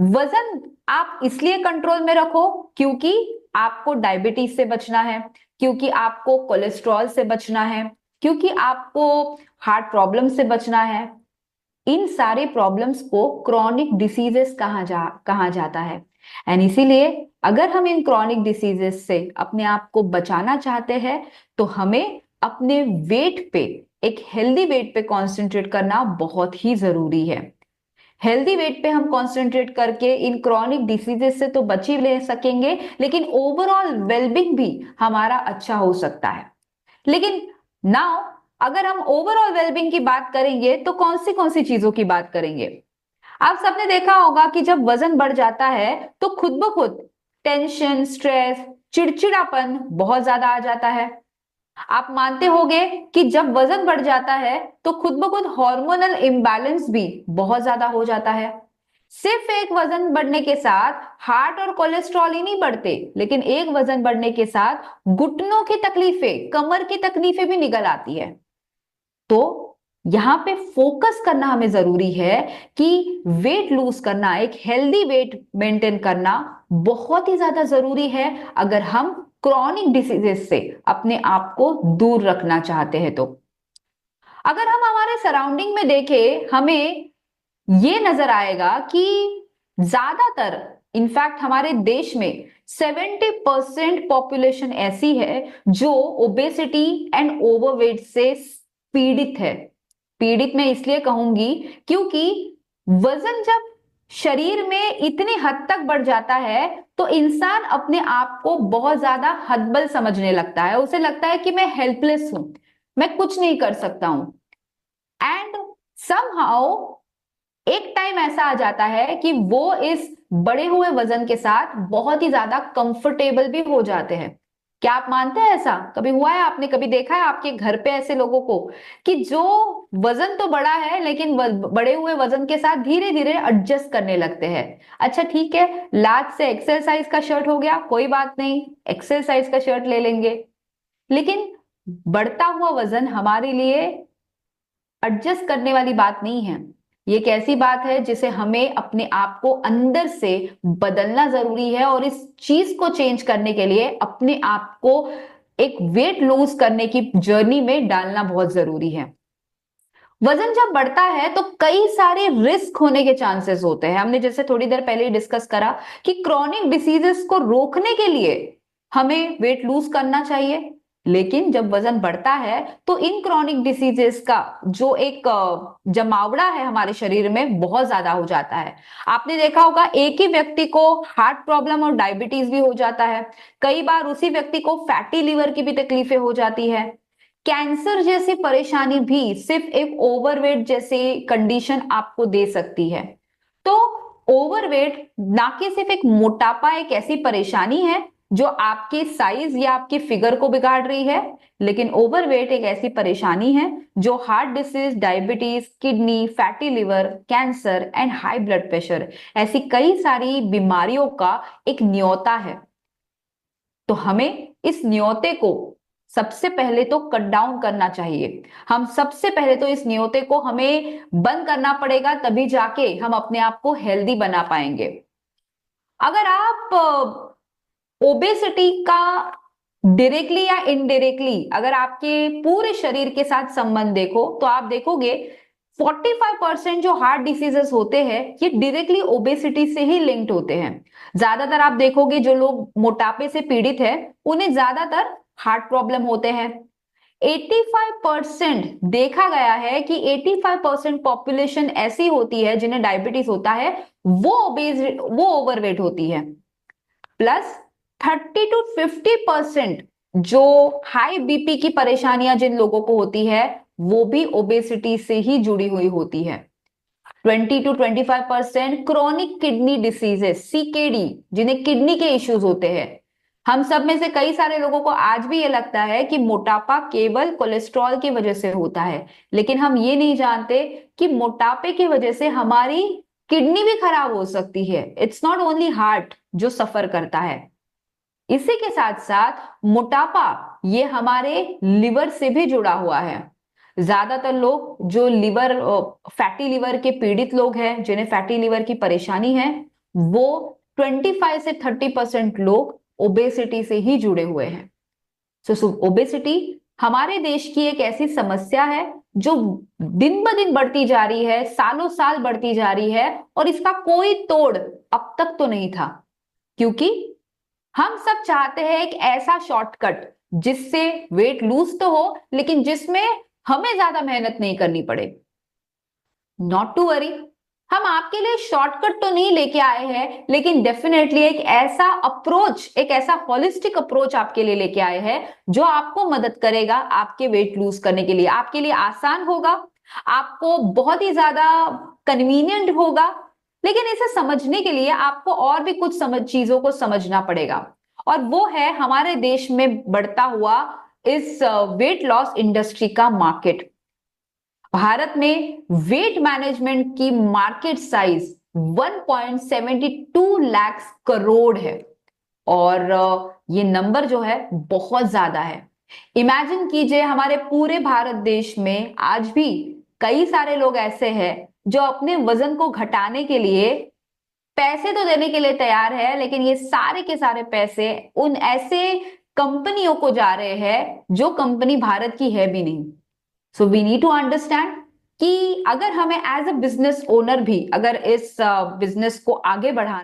वजन आप इसलिए कंट्रोल में रखो क्योंकि आपको डायबिटीज से बचना है, क्योंकि आपको कोलेस्ट्रॉल से बचना है, क्योंकि आपको हार्ट प्रॉब्लम से बचना है। इन सारे प्रॉब्लम्स को क्रॉनिक डिसीजेस कहा जाता है। एंड इसीलिए अगर हम इन क्रॉनिक डिसीजेस से अपने आप को बचाना चाहते हैं तो हमें अपने वेट पे, एक हेल्दी वेट पे कॉन्सेंट्रेट करना बहुत ही जरूरी है। हेल्दी वेट पे हम कंसंट्रेट करके इन क्रॉनिक डिसीजेस से तो बच ही ले सकेंगे, लेकिन ओवरऑल वेलबींग भी हमारा अच्छा हो सकता है। लेकिन नाउ अगर हम ओवरऑल वेलबींग की बात करेंगे तो कौन सी चीजों की बात करेंगे? आप सबने देखा होगा कि जब वजन बढ़ जाता है तो खुद ब खुद टेंशन, स्ट्रेस, चिड़चिड़ापन बहुत ज्यादा आ जाता है। आप मानते होंगे कि जब वजन बढ़ जाता है तो खुद ब खुद हार्मोनल इम्बैलेंस भी बहुत ज्यादा हो जाता है। सिर्फ एक वजन बढ़ने के साथ हार्ट और कोलेस्ट्रॉल ही नहीं बढ़ते, लेकिन एक वजन बढ़ने के साथ घुटनों की तकलीफें, कमर की तकलीफें भी निकल आती है। तो यहां पे फोकस करना हमें जरूरी है कि वेट लूज करना, एक हेल्दी वेट मेंटेन करना बहुत ही ज्यादा जरूरी है अगर हम क्रॉनिक डिसीजेस से अपने आप को दूर रखना चाहते हैं। तो अगर हम हमारे सराउंडिंग में देखें, हमें ये नजर आएगा कि ज्यादातर, इनफैक्ट हमारे देश में 70% पॉपुलेशन ऐसी है जो ओबेसिटी एंड ओवरवेट से पीड़ित है। पीड़ित मैं इसलिए कहूंगी क्योंकि वजन जब शरीर में इतनी हद तक बढ़ जाता है तो इंसान अपने आप को बहुत ज्यादा हतबल समझने लगता है। उसे लगता है कि मैं हेल्पलेस हूं, मैं कुछ नहीं कर सकता हूं। एंड समहाउ एक टाइम ऐसा आ जाता है कि वो इस बढ़े हुए वजन के साथ बहुत ही ज्यादा कंफर्टेबल भी हो जाते हैं। क्या आप मानते हैं ऐसा कभी हुआ है? आपने कभी देखा है आपके घर पे ऐसे लोगों को कि जो वजन तो बड़ा है लेकिन बढ़े हुए वजन के साथ धीरे धीरे एडजस्ट करने लगते हैं? अच्छा ठीक है, लार्ज से एक्सेल साइज का शर्ट हो गया, कोई बात नहीं, एक्सेल साइज का शर्ट ले लेंगे। लेकिन बढ़ता हुआ वजन हमारे लिए एडजस्ट करने वाली बात नहीं है। ये एक ऐसी बात है जिसे हमें अपने आप को अंदर से बदलना जरूरी है, और इस चीज को चेंज करने के लिए अपने आप को एक वेट लूज करने की जर्नी में डालना बहुत जरूरी है। वजन जब बढ़ता है तो कई सारे रिस्क होने के चांसेस होते हैं। हमने जैसे थोड़ी देर पहले ही डिस्कस करा कि क्रॉनिक डिसीजेस को रोकने के लिए हमें वेट लूज करना चाहिए, लेकिन जब वजन बढ़ता है तो इन क्रॉनिक डिसीजेस का जो एक जमावड़ा है हमारे शरीर में बहुत ज्यादा हो जाता है। आपने देखा होगा एक ही व्यक्ति को हार्ट प्रॉब्लम और डायबिटीज भी हो जाता है, कई बार उसी व्यक्ति को फैटी लिवर की भी तकलीफें हो जाती है। कैंसर जैसी परेशानी भी सिर्फ एक ओवरवेट जैसी कंडीशन आपको दे सकती है। तो ओवरवेट ना कि सिर्फ एक मोटापा एक ऐसी परेशानी है जो आपके साइज या आपकी फिगर को बिगाड़ रही है, लेकिन ओवरवेट एक ऐसी परेशानी है जो heart disease, diabetes, kidney, fatty liver, cancer and high blood pressure ऐसी कई सारी बीमारियों का एक न्योता है। तो हमें इस न्योते को सबसे पहले तो कट डाउन करना चाहिए। हम सबसे पहले तो इस न्योते को हमें बंद करना पड़ेगा, तभी जाके हम अपने आप को हेल्दी बना पाएंगे। अगर आप ओबेसिटी का डायरेक्टली या इनडायरेक्टली अगर आपके पूरे शरीर के साथ संबंध देखो तो आप देखोगे 45% जो हार्ट डिसीजेस होते हैं ये डायरेक्टली ओबेसिटी से ही लिंक्ड होते हैं। ज्यादातर आप देखोगे जो लोग मोटापे से पीड़ित है उन्हें ज्यादातर हार्ट प्रॉब्लम होते हैं। 85% देखा गया है कि 85% पॉपुलेशन ऐसी होती है जिन्हें डायबिटीज होता है, वो ओवरवेट होती है। प्लस 30 to 50% जो हाई बीपी की परेशानियां जिन लोगों को होती है वो भी ओबेसिटी से ही जुड़ी हुई होती है। 20 to 25% chronic kidney diseases, CKD, जिन्हें किडनी के इश्यूज होते हैं। हम सब में से कई सारे लोगों को आज भी ये लगता है कि मोटापा केवल कोलेस्ट्रॉल की वजह से होता है, लेकिन हम ये नहीं जानते कि मोटापे की वजह से हमारी किडनी भी खराब हो सकती है। इट्स नॉट ओनली हार्ट जो सफर करता है। इसी के साथ साथ मोटापा ये हमारे लिवर से भी जुड़ा हुआ है। ज्यादातर लोग जो फैटी लिवर के पीड़ित लोग हैं, जिन्हें फैटी लिवर की परेशानी है, वो 25 से 30% लोग ओबेसिटी से ही जुड़े हुए हैं। सो ओबेसिटी हमारे देश की एक ऐसी समस्या है जो दिन ब दिन बढ़ती जा रही है, सालों साल बढ़ती जा रही है, और इसका कोई तोड़ अब तक तो नहीं था। क्योंकि हम सब चाहते हैं एक ऐसा शॉर्टकट जिससे वेट लूज तो हो, लेकिन जिसमें हमें ज्यादा मेहनत नहीं करनी पड़े। नॉट टू वरी, हम आपके लिए शॉर्टकट तो नहीं लेके आए हैं, लेकिन डेफिनेटली एक ऐसा अप्रोच, एक ऐसा होलिस्टिक अप्रोच आपके लिए लेके आए हैं जो आपको मदद करेगा आपके वेट लूज करने के लिए। आपके लिए आसान होगा, आपको बहुत ही ज्यादा कन्वीनियंट होगा, लेकिन इसे समझने के लिए आपको और भी कुछ चीजों को समझना पड़ेगा। और वो है हमारे देश में बढ़ता हुआ इस वेट लॉस इंडस्ट्री का मार्केट। भारत में वेट मैनेजमेंट की मार्केट साइज 1.72 लाख करोड़ है, और ये नंबर जो है बहुत ज्यादा है। इमेजिन कीजिए, हमारे पूरे भारत देश में आज भी कई सारे लोग ऐसे हैं जो अपने वजन को घटाने के लिए पैसे तो देने के लिए तैयार है, लेकिन ये सारे के सारे पैसे उन ऐसे कंपनियों को जा रहे हैं जो कंपनी भारत की है भी नहीं। So we need to understand कि अगर हमें एज अ बिजनेस ओनर भी अगर इस बिजनेस को आगे बढ़ाना